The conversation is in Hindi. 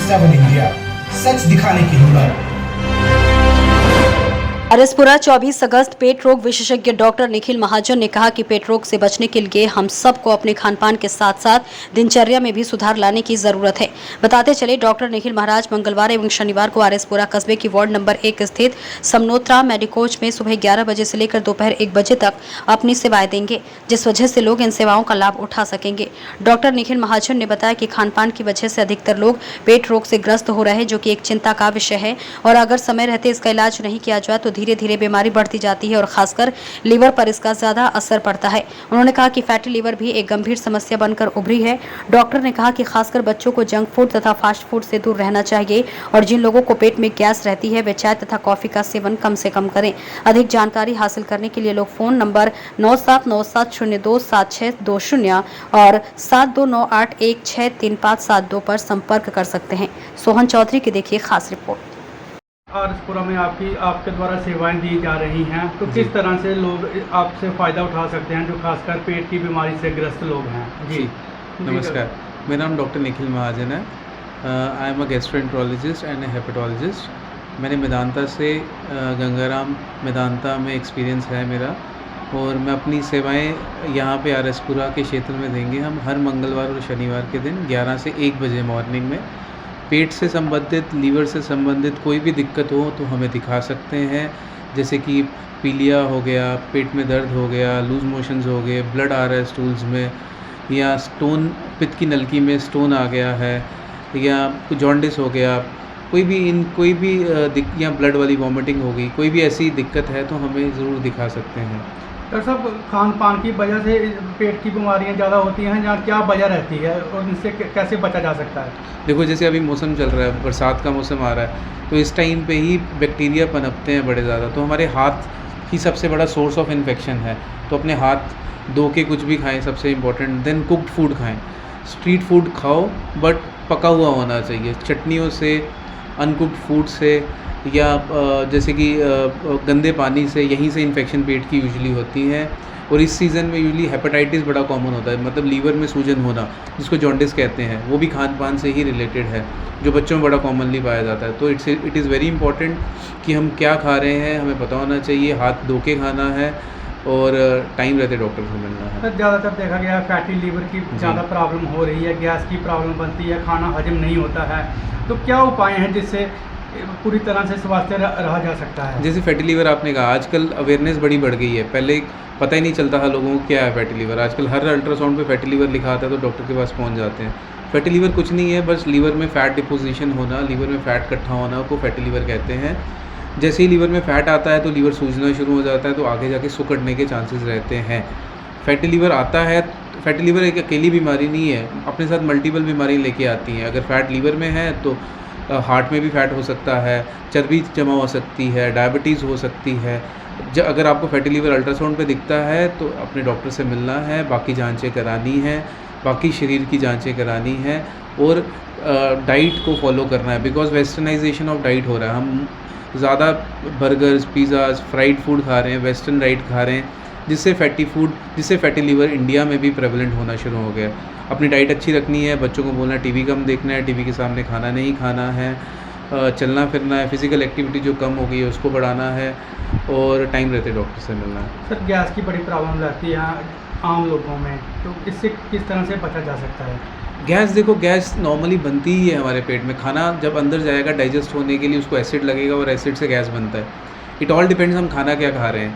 7 इंडिया, सच दिखाने की हिम्मत। अरसपुरा 24 अगस्त पेट रोग विशेषज्ञ डॉक्टर निखिल महाजन ने कहा कि पेट रोग से बचने के लिए हम सबको अपने खानपान के साथ साथ दिनचर्या में भी सुधार लाने की जरूरत है। बताते चले डॉक्टर निखिल महाराज मंगलवार एवं शनिवार को अरसपुरा कस्बे की वार्ड नंबर 1 स्थित समनोत्रा मेडिकोज में सुबह 11 बजे से लेकर दोपहर 1 बजे तक अपनी सेवाएं देंगे, जिस वजह से लोग इन सेवाओं का लाभ उठा सकेंगे। डॉक्टर निखिल महाजन ने बताया कि खानपान की वजह से अधिकतर लोग पेट रोग से ग्रस्त हो रहे हैं, जो कि एक चिंता का विषय है और अगर समय रहते इसका इलाज नहीं किया जाए तो धीरे धीरे बीमारी बढ़ती जाती है और खासकर लीवर पर इसका ज्यादा असर पड़ता है। उन्होंने कहा कि फैटी लीवर भी एक गंभीर समस्या बनकर उभरी है। डॉक्टर ने कहा कि खासकर बच्चों को जंक फूड तथा फास्ट फूड से दूर रहना चाहिए और जिन लोगों को पेट में गैस रहती है वे चाय तथा कॉफी का सेवन कम से कम करें। अधिक जानकारी हासिल करने के लिए लोग फोन नंबर 9797027620 और 7298163572 पर संपर्क कर सकते हैं। सोहन चौधरी की देखिए खास रिपोर्ट। अरसपुरा में आपके द्वारा सेवाएं दी जा रही हैं, तो किस तरह से लोग आपसे फ़ायदा उठा सकते हैं जो खासकर पेट की बीमारी से ग्रस्त लोग हैं? जी नमस्कार, मेरा नाम डॉक्टर निखिल महाजन है। I am a gastroenterologist and A hepatologist. मैंने मेदांता से गंगाराम मेदांता में एक्सपीरियंस है मेरा और मैं अपनी सेवाएं यहाँ पे अरसपुरा के क्षेत्र में देंगे हम हर मंगलवार और शनिवार के दिन 11 से 1 बजे मॉर्निंग में। पेट से संबंधित, लीवर से संबंधित कोई भी दिक्कत हो तो हमें दिखा सकते हैं, जैसे कि पीलिया हो गया, पेट में दर्द हो गया, लूज मोशंस हो गए, ब्लड आ रहा है स्टूल्स में, या स्टोन पित्त की नलकी में स्टोन आ गया है, या जॉन्डिस हो गया, कोई भी या ब्लड वाली वॉमिटिंग हो गई, कोई भी ऐसी दिक्कत है तो हमें ज़रूर दिखा सकते हैं। डॉक्टर साहब, खान पान की वजह से पेट की बीमारियां ज़्यादा होती हैं, जहाँ क्या वजह रहती है और इनसे कैसे बचा जा सकता है? देखो, जैसे अभी मौसम चल रहा है, बरसात का मौसम आ रहा है, तो इस टाइम पे ही बैक्टीरिया पनपते हैं बड़े ज़्यादा, तो हमारे हाथ ही सबसे बड़ा सोर्स ऑफ इन्फेक्शन है। तो अपने हाथ धो के कुछ भी खाएं, सबसे इम्पोर्टेंट। देन कुक्ड फूड खाएं, स्ट्रीट फूड खाओ बट पका हुआ होना चाहिए, चटनियों से, अनकुक्ड फूड से, या जैसे कि गंदे पानी से, यहीं से इन्फेक्शन पेट की यूजुअली होती है। और इस सीज़न में यूजुअली हेपेटाइटिस बड़ा कॉमन होता है, मतलब लीवर में सूजन होना, जिसको जॉन्डिस कहते हैं, वो भी खान पान से ही रिलेटेड है, जो बच्चों में बड़ा कॉमनली पाया जाता है। तो इट इज़ वेरी इंपॉर्टेंट कि हम क्या खा रहे हैं हमें पता होना चाहिए, हाथ धो के खाना है और टाइम रहते डॉक्टर से मिलना है। सर, ज़्यादातर देखा गया फैटी लीवर की ज़्यादा प्रॉब्लम हो रही है, गैस की प्रॉब्लम बनती है, खाना हजम नहीं होता है, तो क्या उपाय हैं जिससे पूरी तरह से स्वास्थ्य रहा जा सकता है? जैसे फैटी लीवर आपने कहा, आजकल अवेयरनेस बड़ी बढ़ गई है। पहले पता ही नहीं चलता था लोगों को क्या है फैटी लीवर। आजकल हर अल्ट्रासाउंड पे फैटी लीवर लिखा आता है तो डॉक्टर के पास पहुंच जाते हैं। फैटी लीवर कुछ नहीं है, बस लीवर में फ़ैट डिपोजिशन होना, लीवर में फ़ैट इकट्ठा होना को फैटी लीवर कहते हैं। जैसे ही लीवर में फ़ैट आता है तो लीवर सूजना शुरू हो जाता है, तो आगे जाके सुकड़ने के चांसेस रहते हैं। फैटी लीवर आता है, फैटी लीवर एक अकेली बीमारी नहीं है, अपने साथ मल्टीपल बीमारी लेके आती हैं। अगर फैट लीवर में है तो हार्ट में भी फैट हो सकता है, चर्बी जमा हो सकती है, डायबिटीज़ हो सकती है। अगर आपको फैटी लीवर अल्ट्रासाउंड पे दिखता है तो अपने डॉक्टर से मिलना है, बाकी जांचें करानी है, बाकी शरीर की जांचें करानी है और डाइट को फॉलो करना है, बिकॉज वेस्टर्नाइजेशन ऑफ डाइट हो रहा है। हम ज़्यादा बर्गर्स, पिज़्ज़ाज़, फ्राइड फूड खा रहे हैं, वेस्टर्न डाइट खा रहे हैं, जिससे फैटी लीवर इंडिया में भी प्रेवलेंट होना शुरू हो गया। अपनी डाइट अच्छी रखनी है, बच्चों को बोलना टीवी कम देखना है, टीवी के सामने खाना नहीं खाना है, चलना फिरना है, फिज़िकल एक्टिविटी जो कम हो गई है उसको बढ़ाना है और टाइम रहते डॉक्टर से मिलना है। सर, गैस की बड़ी प्रॉब्लम रहती है आम लोगों में, तो इससे किस तरह से बचा जा सकता है? गैस, देखो, गैस नॉर्मली बनती ही है हमारे पेट में। खाना जब अंदर जाएगा डाइजेस्ट होने के लिए उसको एसिड लगेगा और एसिड से गैस बनता है। इट ऑल डिपेंड्स हम खाना क्या खा रहे हैं।